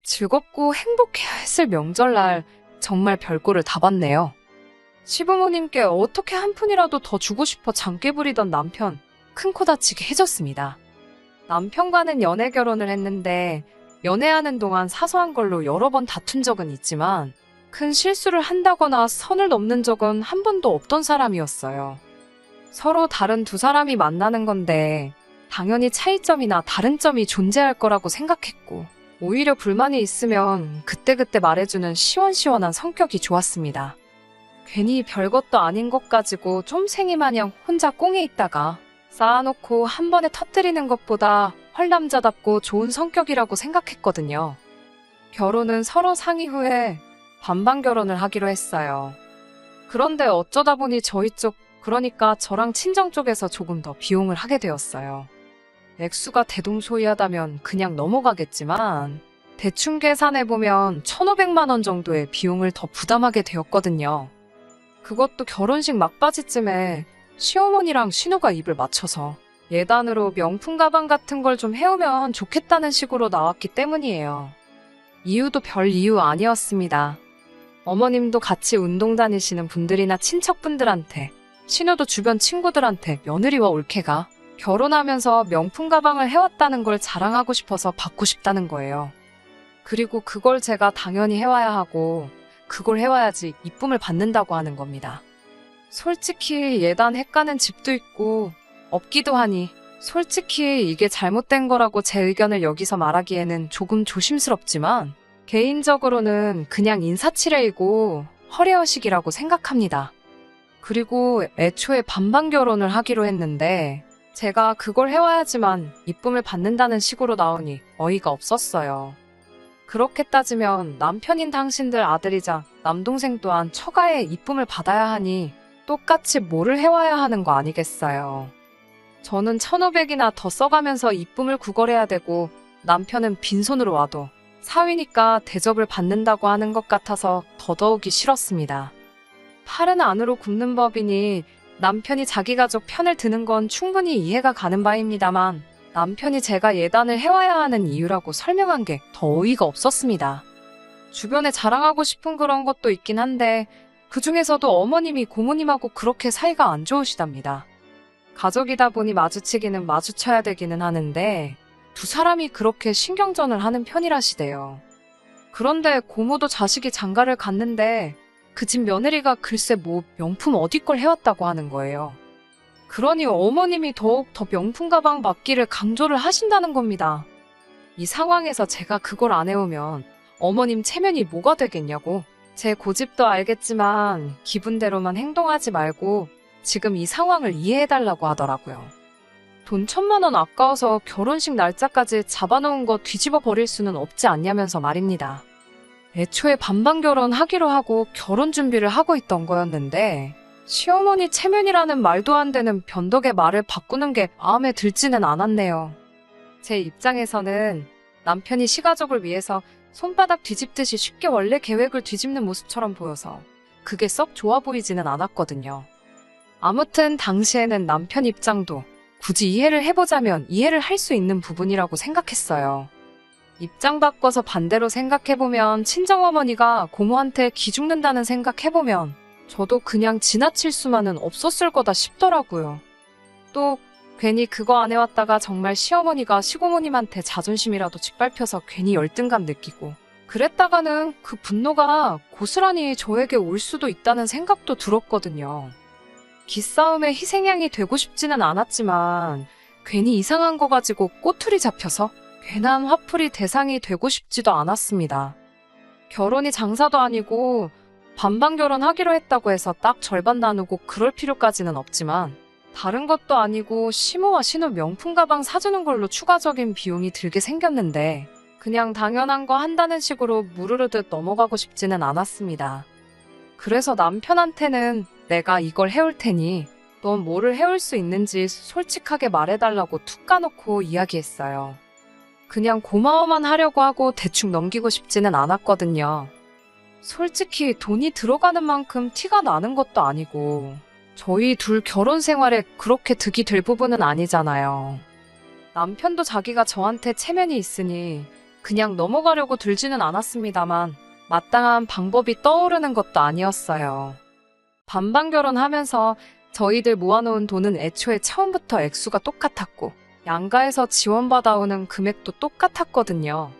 즐겁고 행복했을 명절날 정말 별꼴을 다 봤네요. 시부모님께 어떻게 한 푼이라도 더 주고 싶어 장깨 부리던 남편, 큰 코 다치게 해줬습니다. 남편과는 연애 결혼을 했는데 연애하는 동안 사소한 걸로 여러 번 다툰 적은 있지만 큰 실수를 한다거나 선을 넘는 적은 한 번도 없던 사람이었어요. 서로 다른 두 사람이 만나는 건데 당연히 차이점이나 다른 점이 존재할 거라고 생각했고 오히려 불만이 있으면 그때그때 말해주는 시원시원한 성격이 좋았습니다. 괜히 별것도 아닌 것 가지고 쫌생이 마냥 혼자 꽁에 있다가 쌓아놓고 한 번에 터뜨리는 것보다 헐남자답고 좋은 성격이라고 생각했거든요. 결혼은 서로 상의 후에 반반 결혼을 하기로 했어요. 그런데 어쩌다 보니 저희 쪽, 그러니까 저랑 친정 쪽에서 조금 더 비용을 하게 되었어요. 액수가 대동소이하다면 그냥 넘어가겠지만 대충 계산해보면 1,500만 원 정도의 비용을 더 부담하게 되었거든요. 그것도 결혼식 막바지쯤에 시어머니랑 신우가 입을 맞춰서 예단으로 명품 가방 같은 걸 좀 해오면 좋겠다는 식으로 나왔기 때문이에요. 이유도 별 이유 아니었습니다. 어머님도 같이 운동 다니시는 분들이나 친척분들한테, 신우도 주변 친구들한테 며느리와 올케가 결혼하면서 명품 가방을 해왔다는 걸 자랑하고 싶어서 받고 싶다는 거예요. 그리고 그걸 제가 당연히 해와야 하고 그걸 해와야지 이쁨을 받는다고 하는 겁니다. 솔직히 예단 헷가는 집도 있고 없기도 하니 솔직히 이게 잘못된 거라고 제 의견을 여기서 말하기에는 조금 조심스럽지만 개인적으로는 그냥 인사치레이고 허례허식이라고 생각합니다. 그리고 애초에 반반 결혼을 하기로 했는데 제가 그걸 해와야지만 이쁨을 받는다는 식으로 나오니 어이가 없었어요. 그렇게 따지면 남편인 당신들 아들이자 남동생 또한 처가의 이쁨을 받아야 하니 똑같이 뭐를 해와야 하는 거 아니겠어요. 저는 1,500이나 더 써가면서 이쁨을 구걸해야 되고 남편은 빈손으로 와도 사위니까 대접을 받는다고 하는 것 같아서 더더욱이 싫었습니다. 팔은 안으로 굽는 법이니 남편이 자기 가족 편을 드는 건 충분히 이해가 가는 바입니다만 남편이 제가 예단을 해와야 하는 이유라고 설명한 게 더 어이가 없었습니다. 주변에 자랑하고 싶은 그런 것도 있긴 한데 그 중에서도 어머님이 고모님하고 그렇게 사이가 안 좋으시답니다. 가족이다 보니 마주치기는 마주쳐야 되기는 하는데 두 사람이 그렇게 신경전을 하는 편이라시대요. 그런데 고모도 자식이 장가를 갔는데 그 집 며느리가 글쎄 뭐 명품 어디 걸 해왔다고 하는 거예요. 그러니 어머님이 더욱 더 명품 가방 받기를 강조를 하신다는 겁니다. 이 상황에서 제가 그걸 안 해오면 어머님 체면이 뭐가 되겠냐고. 제 고집도 알겠지만 기분대로만 행동하지 말고 지금 이 상황을 이해해달라고 하더라고요. 돈 1,000만 원 아까워서 결혼식 날짜까지 잡아놓은 거 뒤집어 버릴 수는 없지 않냐면서 말입니다. 애초에 반반 결혼하기로 하고 결혼 준비를 하고 있던 거였는데 시어머니 체면이라는 말도 안 되는 변덕의 말을 바꾸는 게 마음에 들지는 않았네요. 제 입장에서는 남편이 시가족을 위해서 손바닥 뒤집듯이 쉽게 원래 계획을 뒤집는 모습처럼 보여서 그게 썩 좋아 보이지는 않았거든요. 아무튼 당시에는 남편 입장도 굳이 이해를 해보자면 이해를 할 수 있는 부분이라고 생각했어요. 입장 바꿔서 반대로 생각해보면 친정어머니가 고모한테 기죽는다는 생각해보면 저도 그냥 지나칠 수만은 없었을 거다 싶더라고요. 또 괜히 그거 안 해왔다가 정말 시어머니가 시고모님한테 자존심이라도 짓밟혀서 괜히 열등감 느끼고 그랬다가는 그 분노가 고스란히 저에게 올 수도 있다는 생각도 들었거든요. 기싸움의 희생양이 되고 싶지는 않았지만 괜히 이상한 거 가지고 꼬투리 잡혀서 괜한 화풀이 대상이 되고 싶지도 않았습니다. 결혼이 장사도 아니고 반반 결혼하기로 했다고 해서 딱 절반 나누고 그럴 필요까지는 없지만 다른 것도 아니고 시모와 신우 명품 가방 사주는 걸로 추가적인 비용이 들게 생겼는데 그냥 당연한 거 한다는 식으로 무르르듯 넘어가고 싶지는 않았습니다. 그래서 남편한테는 내가 이걸 해올 테니 넌 뭐를 해올 수 있는지 솔직하게 말해달라고 툭 까놓고 이야기했어요. 그냥 고마워만 하려고 하고 대충 넘기고 싶지는 않았거든요. 솔직히 돈이 들어가는 만큼 티가 나는 것도 아니고 저희 둘 결혼 생활에 그렇게 득이 될 부분은 아니잖아요. 남편도 자기가 저한테 체면이 있으니 그냥 넘어가려고 들지는 않았습니다만 마땅한 방법이 떠오르는 것도 아니었어요. 반반 결혼하면서 저희들 모아놓은 돈은 애초에 처음부터 액수가 똑같았고 양가에서 지원받아오는 금액도 똑같았거든요.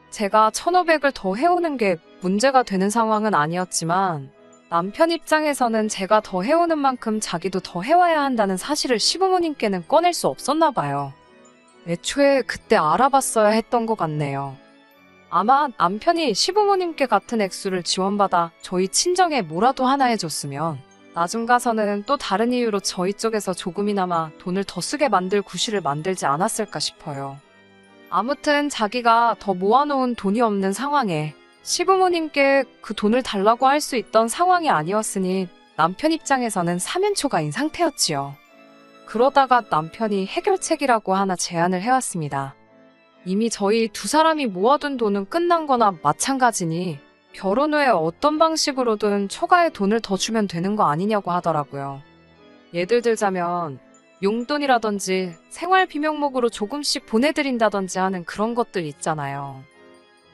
제가 1,500을 더 해오는 게 문제가 되는 상황은 아니었지만 남편 입장에서는 제가 더 해오는 만큼 자기도 더 해와야 한다는 사실을 시부모님께는 꺼낼 수 없었나 봐요. 애초에 그때 알아봤어야 했던 것 같네요. 아마 남편이 시부모님께 같은 액수를 지원받아 저희 친정에 뭐라도 하나 해줬으면 나중 가서는 또 다른 이유로 저희 쪽에서 조금이나마 돈을 더 쓰게 만들 구실을 만들지 않았을까 싶어요. 아무튼 자기가 더 모아놓은 돈이 없는 상황에 시부모님께 그 돈을 달라고 할 수 있던 상황이 아니었으니 남편 입장에서는 사면초가인 상태였지요. 그러다가 남편이 해결책이라고 하나 제안을 해왔습니다. 이미 저희 두 사람이 모아둔 돈은 끝난 거나 마찬가지니 결혼 후에 어떤 방식으로든 초과의 돈을 더 주면 되는 거 아니냐고 하더라고요. 예를 들자면 용돈이라든지 생활비 명목으로 조금씩 보내드린다든지 하는 그런 것들 있잖아요.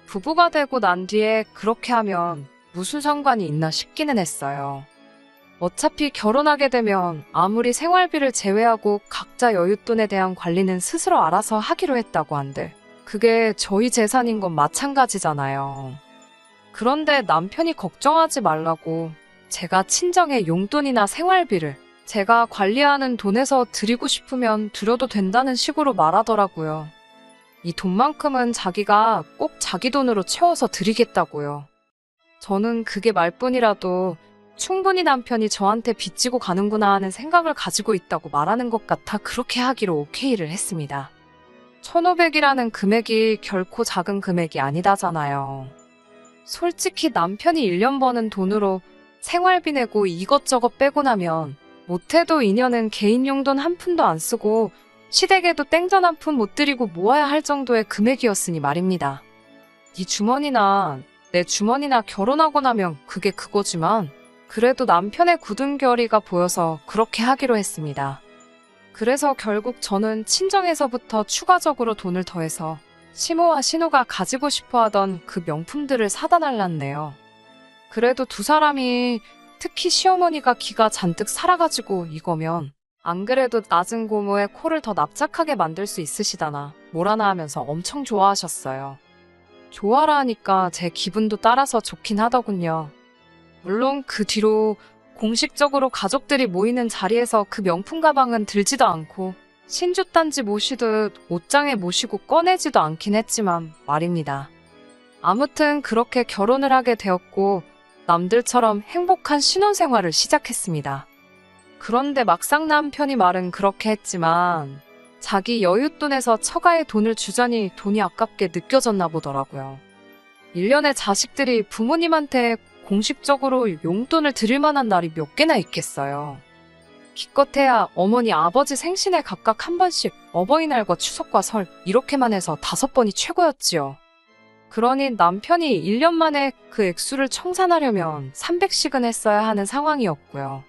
부부가 되고 난 뒤에 그렇게 하면 무슨 상관이 있나 싶기는 했어요. 어차피 결혼하게 되면 아무리 생활비를 제외하고 각자 여윳돈에 대한 관리는 스스로 알아서 하기로 했다고 한들 그게 저희 재산인 건 마찬가지잖아요. 그런데 남편이 걱정하지 말라고 제가 친정의 용돈이나 생활비를 제가 관리하는 돈에서 드리고 싶으면 드려도 된다는 식으로 말하더라고요. 이 돈만큼은 자기가 꼭 자기 돈으로 채워서 드리겠다고요. 저는 그게 말뿐이라도 충분히 남편이 저한테 빚지고 가는구나 하는 생각을 가지고 있다고 말하는 것 같아 그렇게 하기로 오케이를 했습니다. 1,500이라는 금액이 결코 작은 금액이 아니다잖아요. 솔직히 남편이 1년 버는 돈으로 생활비 내고 이것저것 빼고 나면 못해도 2년은 개인 용돈 한 푼도 안 쓰고 시댁에도 땡전 한 푼 못 드리고 모아야 할 정도의 금액이었으니 말입니다. 네 주머니나 내 주머니나 결혼하고 나면 그게 그거지만 그래도 남편의 굳은 결의가 보여서 그렇게 하기로 했습니다. 그래서 결국 저는 친정에서부터 추가적으로 돈을 더해서 시모와 신우가 가지고 싶어하던 그 명품들을 사다 달랐네요. 그래도 두 사람이 특히 시어머니가 기가 잔뜩 살아가지고 이거면 안 그래도 낮은 고모의 코를 더 납작하게 만들 수 있으시다나 뭐라나 하면서 엄청 좋아하셨어요. 좋아라 하니까 제 기분도 따라서 좋긴 하더군요. 물론 그 뒤로 공식적으로 가족들이 모이는 자리에서 그 명품 가방은 들지도 않고 신주단지 모시듯 옷장에 모시고 꺼내지도 않긴 했지만 말입니다. 아무튼 그렇게 결혼을 하게 되었고 남들처럼 행복한 신혼생활을 시작했습니다. 그런데 막상 남편이 말은 그렇게 했지만 자기 여윳돈에서 처가에 돈을 주자니 돈이 아깝게 느껴졌나 보더라고요. 1년에 자식들이 부모님한테 공식적으로 용돈을 드릴 만한 날이 몇 개나 있겠어요. 기껏해야 어머니 아버지 생신에 각각 한 번씩 어버이날과 추석과 설 이렇게만 해서 5번이 최고였지요. 그러니 남편이 1년 만에 그 액수를 청산하려면 300씩은 했어야 하는 상황이었고요.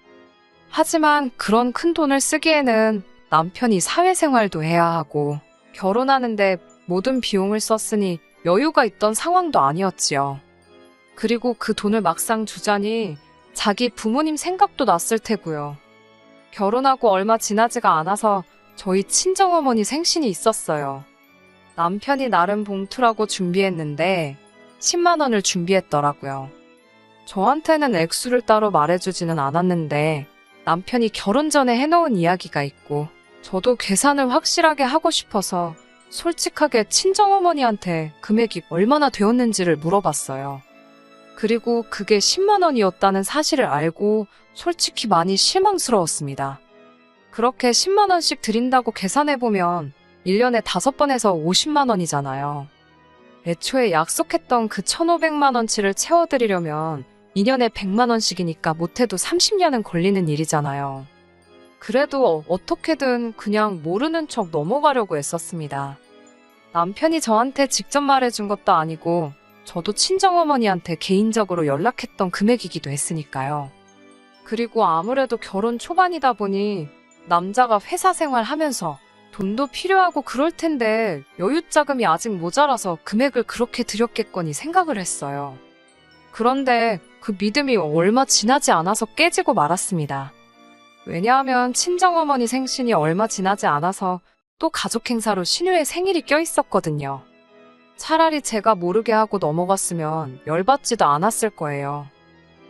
하지만 그런 큰 돈을 쓰기에는 남편이 사회생활도 해야 하고 결혼하는데 모든 비용을 썼으니 여유가 있던 상황도 아니었지요. 그리고 그 돈을 막상 주자니 자기 부모님 생각도 났을 테고요. 결혼하고 얼마 지나지가 않아서 저희 친정어머니 생신이 있었어요. 남편이 나름 봉투라고 준비했는데 10만 원을 준비했더라고요. 저한테는 액수를 따로 말해주지는 않았는데 남편이 결혼 전에 해놓은 이야기가 있고 저도 계산을 확실하게 하고 싶어서 솔직하게 친정어머니한테 금액이 얼마나 되었는지를 물어봤어요. 그리고 그게 10만 원이었다는 사실을 알고 솔직히 많이 실망스러웠습니다. 그렇게 10만 원씩 드린다고 계산해보면 1년에 5번 해서 50만 원이잖아요. 애초에 약속했던 그 1,500만 원치를 채워드리려면 2년에 100만 원씩이니까 못해도 30년은 걸리는 일이잖아요. 그래도 어떻게든 그냥 모르는 척 넘어가려고 애썼습니다. 남편이 저한테 직접 말해준 것도 아니고 저도 친정어머니한테 개인적으로 연락했던 금액이기도 했으니까요. 그리고 아무래도 결혼 초반이다 보니 남자가 회사 생활하면서 돈도 필요하고 그럴 텐데 여윳자금이 아직 모자라서 금액을 그렇게 드렸겠거니 생각을 했어요. 그런데 그 믿음이 얼마 지나지 않아서 깨지고 말았습니다. 왜냐하면 친정어머니 생신이 얼마 지나지 않아서 또 가족 행사로 신우의 생일이 껴있었거든요. 차라리 제가 모르게 하고 넘어갔으면 열받지도 않았을 거예요.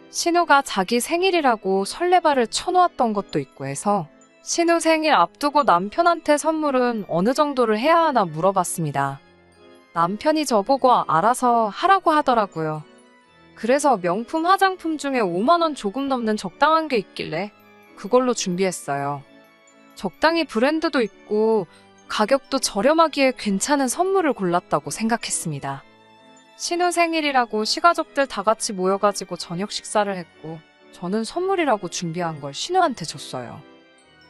신우가 자기 생일이라고 설레발을 쳐놓았던 것도 있고 해서 신우 생일 앞두고 남편한테 선물은 어느 정도를 해야 하나 물어봤습니다. 남편이 저보고 알아서 하라고 하더라고요. 그래서 명품 화장품 중에 5만 원 조금 넘는 적당한 게 있길래 그걸로 준비했어요. 적당히 브랜드도 있고 가격도 저렴하기에 괜찮은 선물을 골랐다고 생각했습니다. 신우 생일이라고 시가족들 다 같이 모여가지고 저녁 식사를 했고 저는 선물이라고 준비한 걸 신우한테 줬어요.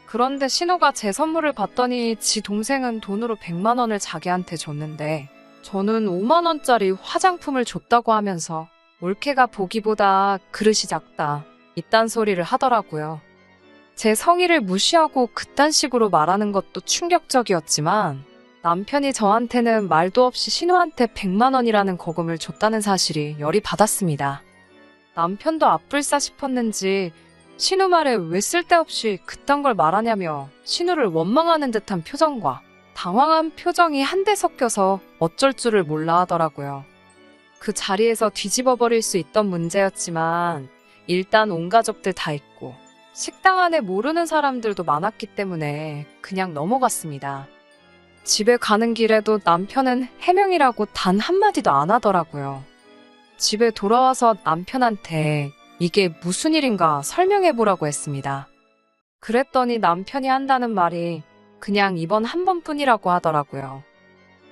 그런데 신우가 제 선물을 받더니 지 동생은 돈으로 100만 원을 자기한테 줬는데 저는 5만 원짜리 화장품을 줬다고 하면서 올케가 보기보다 그릇이 작다 이딴 소리를 하더라고요. 제 성의를 무시하고 그딴 식으로 말하는 것도 충격적이었지만 남편이 저한테는 말도 없이 신우한테 100만 원이라는 거금을 줬다는 사실이 열이 받았습니다. 남편도 앞불싸 싶었는지 신우 말에 왜 쓸데없이 그딴 걸 말하냐며 신우를 원망하는 듯한 표정과 당황한 표정이 한데 섞여서 어쩔 줄을 몰라 하더라고요. 그 자리에서 뒤집어 버릴 수 있던 문제였지만 일단 온 가족들 다 있고 식당 안에 모르는 사람들도 많았기 때문에 그냥 넘어갔습니다. 집에 가는 길에도 남편은 해명이라고 단 한마디도 안 하더라고요. 집에 돌아와서 남편한테 이게 무슨 일인가 설명해보라고 했습니다. 그랬더니 남편이 한다는 말이 그냥 이번 한 번뿐이라고 하더라고요.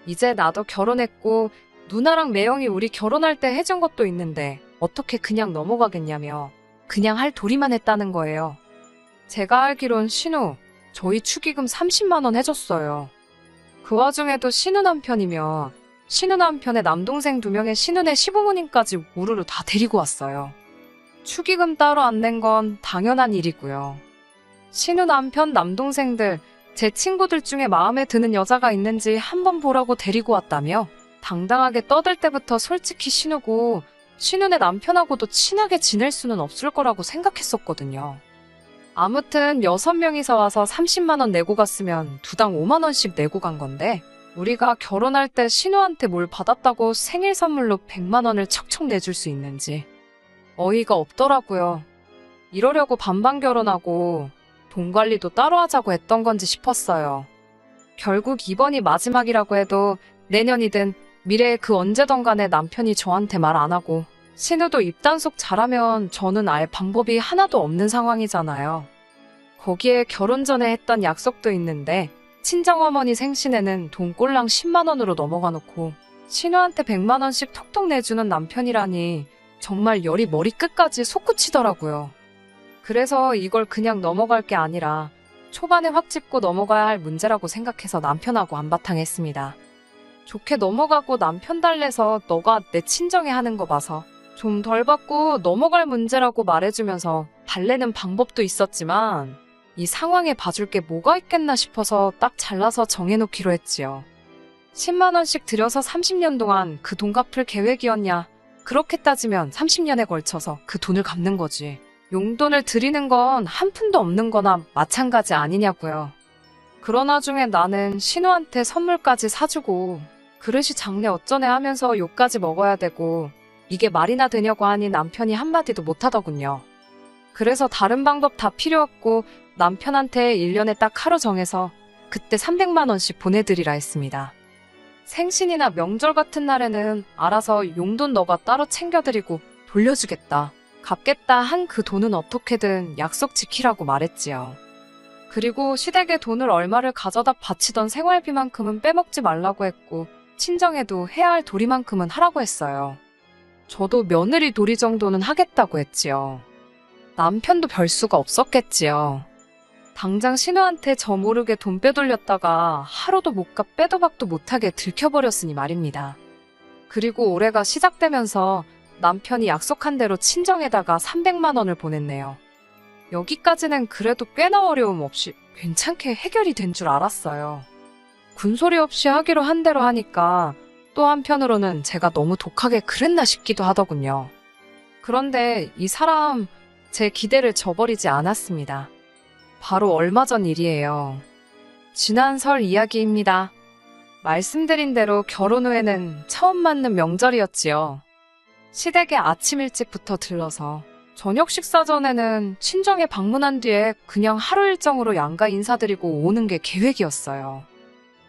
이제 나도 결혼했고 누나랑 매형이 우리 결혼할 때 해준 것도 있는데 어떻게 그냥 넘어가겠냐며 그냥 할 도리만 했다는 거예요. 제가 알기론 신우, 저희 축의금 30만 원 해줬어요. 그 와중에도 신우 남편이며 신우 남편의 남동생 2명의 신우네 시부모님까지 우르르 다 데리고 왔어요. 축의금 따로 안 낸 건 당연한 일이고요. 신우 남편 남동생들, 제 친구들 중에 마음에 드는 여자가 있는지 한번 보라고 데리고 왔다며 당당하게 떠들 때부터 솔직히 신우고 신우네 남편하고도 친하게 지낼 수는 없을 거라고 생각했었거든요. 아무튼 6명이서 와서 30만 원 내고 갔으면 두당 5만 원씩 내고 간 건데 우리가 결혼할 때 신우한테 뭘 받았다고 생일 선물로 100만 원을 척척 내줄 수 있는지 어이가 없더라고요. 이러려고 반반 결혼하고 돈 관리도 따로 하자고 했던 건지 싶었어요. 결국 이번이 마지막이라고 해도 내년이든 미래에 그 언제든 간에 남편이 저한테 말 안 하고 신우도 입단속 잘하면 저는 알 방법이 하나도 없는 상황이잖아요. 거기에 결혼 전에 했던 약속도 있는데 친정어머니 생신에는 돈 꼴랑 10만 원으로 넘어가 놓고 신우한테 100만 원씩 톡톡 내주는 남편이라니 정말 열이 머리끝까지 솟구치더라고요. 그래서 이걸 그냥 넘어갈 게 아니라 초반에 확 짚고 넘어가야 할 문제라고 생각해서 남편하고 한바탕 했습니다. 좋게 넘어가고 남편 달래서 너가 내 친정에 하는 거 봐서 좀 덜 받고 넘어갈 문제라고 말해주면서 달래는 방법도 있었지만 이 상황에 봐줄 게 뭐가 있겠나 싶어서 딱 잘라서 정해놓기로 했지요. 10만 원씩 들여서 30년 동안 그 돈 갚을 계획이었냐? 그렇게 따지면 30년에 걸쳐서 그 돈을 갚는 거지. 용돈을 드리는 건 한 푼도 없는 거나 마찬가지 아니냐고요. 그러나 중에 나는 신우한테 선물까지 사주고 그릇이 작네 어쩌네 하면서 욕까지 먹어야 되고 이게 말이나 되냐고 하니 남편이 한마디도 못하더군요. 그래서 다른 방법 다 필요 없고 남편한테 1년에 딱 하루 정해서 그때 300만 원씩 보내드리라 했습니다. 생신이나 명절 같은 날에는 알아서 용돈 너가 따로 챙겨드리고 돌려주겠다, 갚겠다 한 그 돈은 어떻게든 약속 지키라고 말했지요. 그리고 시댁에 돈을 얼마를 가져다 바치던 생활비만큼은 빼먹지 말라고 했고 친정에도 해야 할 도리만큼은 하라고 했어요. 저도 며느리 도리 정도는 하겠다고 했지요. 남편도 별 수가 없었겠지요. 당장 신우한테 저 모르게 돈 빼돌렸다가 하루도 못 가 빼도 박도 못하게 들켜버렸으니 말입니다. 그리고 올해가 시작되면서 남편이 약속한 대로 친정에다가 300만 원을 보냈네요. 여기까지는 그래도 꽤나 어려움 없이 괜찮게 해결이 된 줄 알았어요. 군소리 없이 하기로 한 대로 하니까 또 한편으로는 제가 너무 독하게 그랬나 싶기도 하더군요. 그런데 이 사람 제 기대를 저버리지 않았습니다. 바로 얼마 전 일이에요. 지난 설 이야기입니다. 말씀드린 대로 결혼 후에는 처음 맞는 명절이었지요. 시댁에 아침 일찍부터 들러서 저녁 식사 전에는 친정에 방문한 뒤에 그냥 하루 일정으로 양가 인사드리고 오는 게 계획이었어요.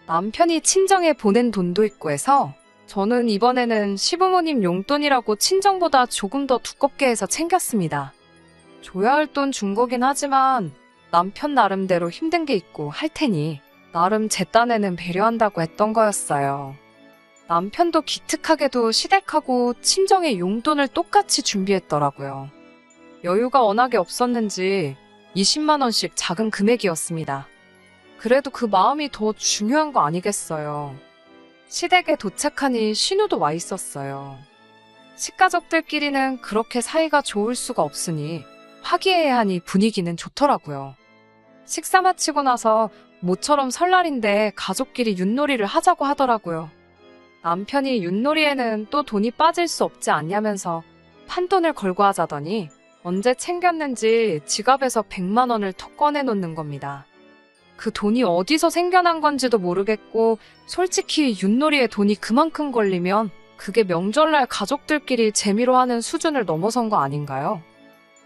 남편이 친정에 보낸 돈도 있고 해서 저는 이번에는 시부모님 용돈이라고 친정보다 조금 더 두껍게 해서 챙겼습니다. 줘야 할 돈 준 거긴 하지만 남편 나름대로 힘든 게 있고 할 테니 나름 제 딴에는 배려한다고 했던 거였어요. 남편도 기특하게도 시댁하고 친정의 용돈을 똑같이 준비했더라고요. 여유가 워낙에 없었는지 20만 원씩 작은 금액이었습니다. 그래도 그 마음이 더 중요한 거 아니겠어요. 시댁에 도착하니 신우도 와 있었어요. 식가족들끼리는 그렇게 사이가 좋을 수가 없으니 화기애애하니 하니 분위기는 좋더라고요. 식사 마치고 나서 모처럼 설날인데 가족끼리 윷놀이를 하자고 하더라고요. 남편이 윷놀이에는 또 돈이 빠질 수 없지 않냐면서 판돈을 걸고 하자더니 언제 챙겼는지 지갑에서 100만 원을 턱 꺼내놓는 겁니다. 그 돈이 어디서 생겨난 건지도 모르겠고 솔직히 윷놀이에 돈이 그만큼 걸리면 그게 명절날 가족들끼리 재미로 하는 수준을 넘어선 거 아닌가요?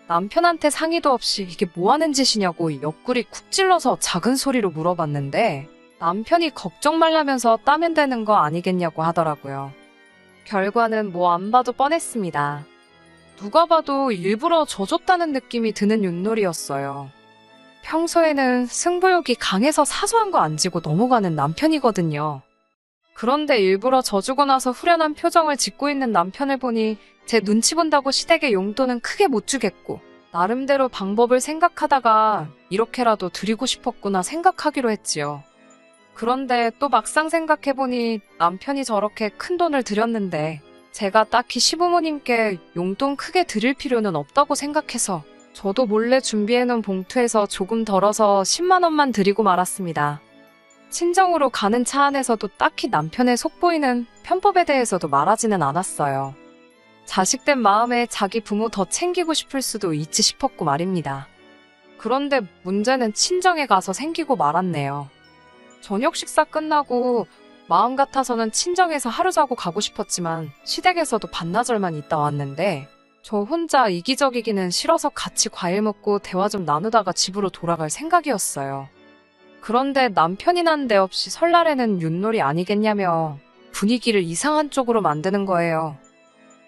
남편한테 상의도 없이 이게 뭐 하는 짓이냐고 옆구리 쿡 찔러서 작은 소리로 물어봤는데 남편이 걱정 말라면서 따면 되는 거 아니겠냐고 하더라고요. 결과는 뭐 안 봐도 뻔했습니다. 누가 봐도 일부러 져줬다는 느낌이 드는 윷놀이였어요. 평소에는 승부욕이 강해서 사소한 거 안 지고 넘어가는 남편이거든요. 그런데 일부러 져주고 나서 후련한 표정을 짓고 있는 남편을 보니 제 눈치 본다고 시댁에 용돈은 크게 못 주겠고 나름대로 방법을 생각하다가 이렇게라도 드리고 싶었구나 생각하기로 했지요. 그런데 또 막상 생각해보니 남편이 저렇게 큰 돈을 드렸는데 제가 딱히 시부모님께 용돈 크게 드릴 필요는 없다고 생각해서 저도 몰래 준비해놓은 봉투에서 조금 덜어서 10만 원만 드리고 말았습니다. 친정으로 가는 차 안에서도 딱히 남편의 속보이는 편법에 대해서도 말하지는 않았어요. 자식된 마음에 자기 부모 더 챙기고 싶을 수도 있지 싶었고 말입니다. 그런데 문제는 친정에 가서 생기고 말았네요. 저녁 식사 끝나고 마음 같아서는 친정에서 하루 자고 가고 싶었지만 시댁에서도 반나절만 있다 왔는데 저 혼자 이기적이기는 싫어서 같이 과일 먹고 대화 좀 나누다가 집으로 돌아갈 생각이었어요. 그런데 남편이 난데없이 설날에는 윷놀이 아니겠냐며 분위기를 이상한 쪽으로 만드는 거예요.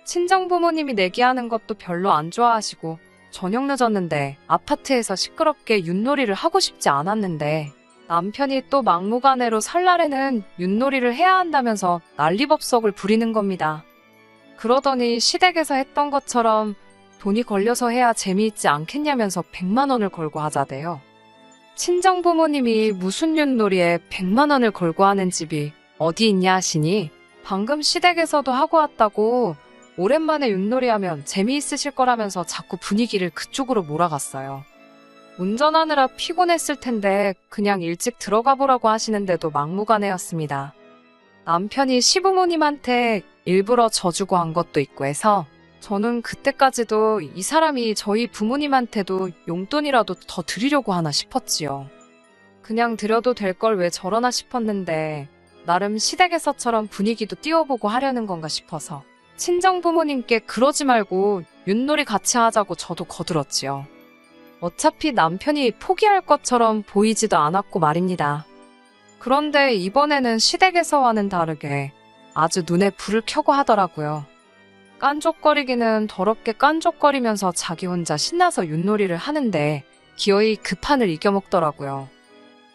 친정 부모님이 내기하는 것도 별로 안 좋아하시고 저녁 늦었는데 아파트에서 시끄럽게 윷놀이를 하고 싶지 않았는데 남편이 또 막무가내로 설날에는 윷놀이를 해야 한다면서 난리법석을 부리는 겁니다. 그러더니 시댁에서 했던 것처럼 돈이 걸려서 해야 재미있지 않겠냐면서 100만 원을 걸고 하자대요. 친정 부모님이 무슨 윷놀이에 100만 원을 걸고 하는 집이 어디 있냐 하시니 방금 시댁에서도 하고 왔다고 오랜만에 윷놀이 하면 재미있으실 거라면서 자꾸 분위기를 그쪽으로 몰아갔어요. 운전하느라 피곤했을 텐데 그냥 일찍 들어가 보라고 하시는데도 막무가내였습니다. 남편이 시부모님한테 일부러 져주고 한 것도 있고 해서 저는 그때까지도 이 사람이 저희 부모님한테도 용돈이라도 더 드리려고 하나 싶었지요. 그냥 드려도 될 걸 왜 저러나 싶었는데 나름 시댁에서처럼 분위기도 띄워보고 하려는 건가 싶어서 친정 부모님께 그러지 말고 윷놀이 같이 하자고 저도 거들었지요. 어차피 남편이 포기할 것처럼 보이지도 않았고 말입니다. 그런데 이번에는 시댁에서와는 다르게 아주 눈에 불을 켜고 하더라고요. 깐족거리기는 더럽게 깐족거리면서 자기 혼자 신나서 윷놀이를 하는데 기어이 그 판을 이겨먹더라고요.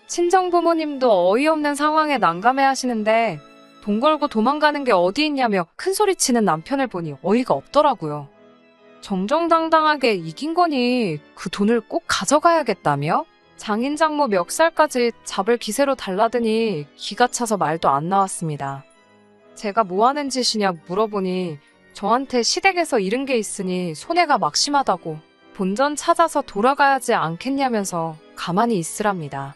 친정 부모님도 어이없는 상황에 난감해 하시는데 돈 걸고 도망가는 게 어디 있냐며 큰소리치는 남편을 보니 어이가 없더라고요. 정정당당하게 이긴 거니 그 돈을 꼭 가져가야겠다며 장인 장모 멱살까지 잡을 기세로 달라드니 기가 차서 말도 안 나왔습니다. 제가 뭐 하는 짓이냐 물어보니 저한테 시댁에서 잃은 게 있으니 손해가 막심하다고 본전 찾아서 돌아가야지 않겠냐면서 가만히 있으랍니다.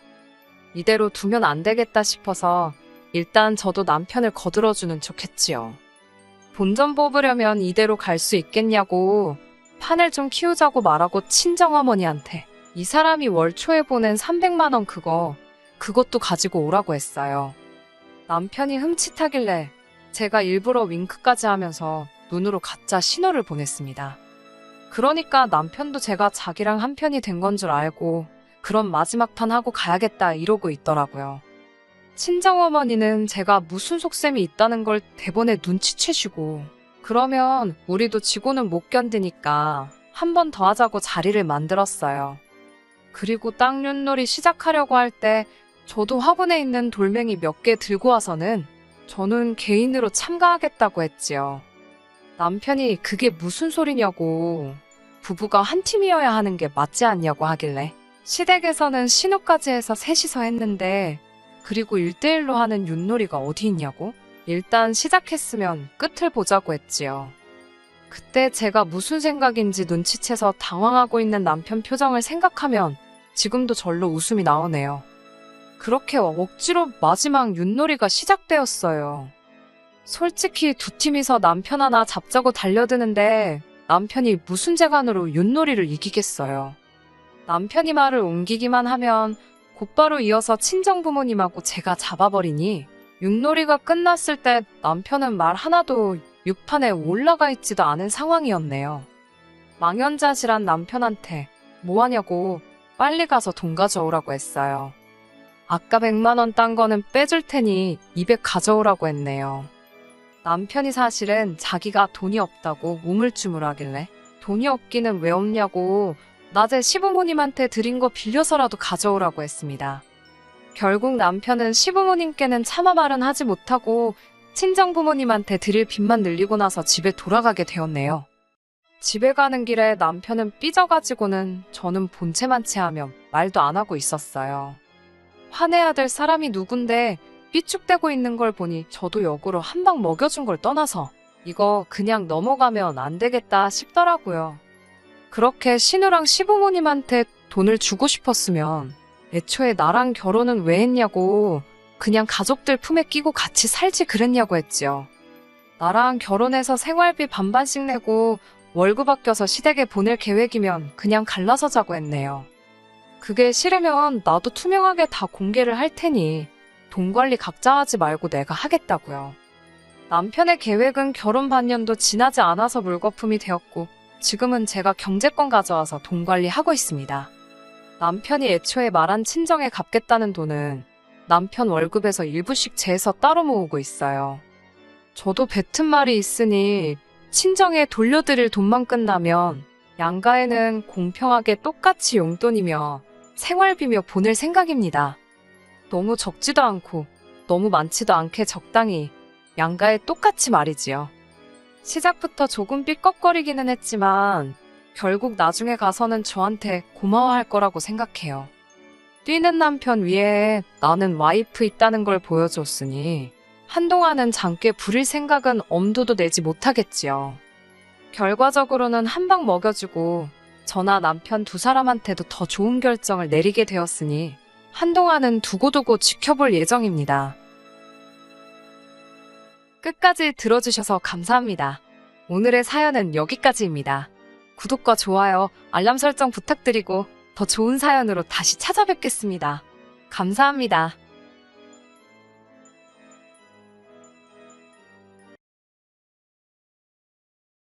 이대로 두면 안 되겠다 싶어서 일단 저도 남편을 거들어주는 척 했지요. 본전 뽑으려면 이대로 갈 수 있겠냐고 판을 좀 키우자고 말하고 친정어머니한테 이 사람이 월 초에 보낸 300만 원 그것도 가지고 오라고 했어요. 남편이 흠칫하길래 제가 일부러 윙크까지 하면서 눈으로 가짜 신호를 보냈습니다. 그러니까 남편도 제가 자기랑 한편이 된 건 줄 알고 그럼 마지막 판 하고 가야겠다 이러고 있더라고요. 친정어머니는 제가 무슨 속셈이 있다는 걸 대본에 눈치채시고 그러면 우리도 지고는 못 견디니까 한 번 더 하자고 자리를 만들었어요. 그리고 땅 윷놀이 시작하려고 할 때 저도 화분에 있는 돌멩이 몇 개 들고 와서는 저는 개인으로 참가하겠다고 했지요. 남편이 그게 무슨 소리냐고 부부가 한 팀이어야 하는 게 맞지 않냐고 하길래 시댁에서는 신우까지 해서 셋이서 했는데 그리고 1대1로 하는 윷놀이가 어디 있냐고? 일단 시작했으면 끝을 보자고 했지요. 그때 제가 무슨 생각인지 눈치채서 당황하고 있는 남편 표정을 생각하면 지금도 절로 웃음이 나오네요. 그렇게 억지로 마지막 윷놀이가 시작되었어요. 솔직히 두 팀이서 남편 하나 잡자고 달려드는데 남편이 무슨 재간으로 윷놀이를 이기겠어요. 남편이 말을 옮기기만 하면 곧바로 이어서 친정부모님하고 제가 잡아버리니 윷놀이가 끝났을 때 남편은 말 하나도 육판에 올라가 있지도 않은 상황이었네요. 망연자실한 남편한테 뭐하냐고 빨리 가서 돈 가져오라고 했어요. 아까 100만 원 딴 거는 빼줄 테니 200 가져오라고 했네요. 남편이 사실은 자기가 돈이 없다고 우물쭈물하길래 돈이 없기는 왜 없냐고 낮에 시부모님한테 드린 거 빌려서라도 가져오라고 했습니다. 결국 남편은 시부모님께는 차마 말은 하지 못하고 친정부모님한테 드릴 빚만 늘리고 나서 집에 돌아가게 되었네요. 집에 가는 길에 남편은 삐져가지고는 저는 본체만 체하며 말도 안 하고 있었어요. 화내야 될 사람이 누군데 삐죽대고 있는 걸 보니 저도 역으로 한 방 먹여준 걸 떠나서 이거 그냥 넘어가면 안 되겠다 싶더라고요. 그렇게 신우랑 시부모님한테 돈을 주고 싶었으면 애초에 나랑 결혼은 왜 했냐고 그냥 가족들 품에 끼고 같이 살지 그랬냐고 했지요. 나랑 결혼해서 생활비 반반씩 내고 월급 아껴서 시댁에 보낼 계획이면 그냥 갈라서 자고 했네요. 그게 싫으면 나도 투명하게 다 공개를 할 테니 돈 관리 각자 하지 말고 내가 하겠다고요. 남편의 계획은 결혼 반년도 지나지 않아서 물거품이 되었고 지금은 제가 경제권 가져와서 돈 관리하고 있습니다. 남편이 애초에 말한 친정에 갚겠다는 돈은 남편 월급에서 일부씩 재서 따로 모으고 있어요. 저도 뱉은 말이 있으니 친정에 돌려드릴 돈만 끝나면 양가에는 공평하게 똑같이 용돈이며 생활비며 보낼 생각입니다. 너무 적지도 않고 너무 많지도 않게 적당히 양가에 똑같이 말이지요. 시작부터 조금 삐걱거리기는 했지만 결국 나중에 가서는 저한테 고마워할 거라고 생각해요. 뛰는 남편 위에 나는 와이프 있다는 걸 보여줬으니 한동안은 장께 부릴 생각은 엄두도 내지 못하겠지요. 결과적으로는 한 방 먹여주고 저나 남편 두 사람한테도 더 좋은 결정을 내리게 되었으니 한동안은 두고두고 지켜볼 예정입니다. 끝까지 들어주셔서 감사합니다. 오늘의 사연은 여기까지입니다. 구독과 좋아요, 알람 설정 부탁드리고 더 좋은 사연으로 다시 찾아뵙겠습니다. 감사합니다.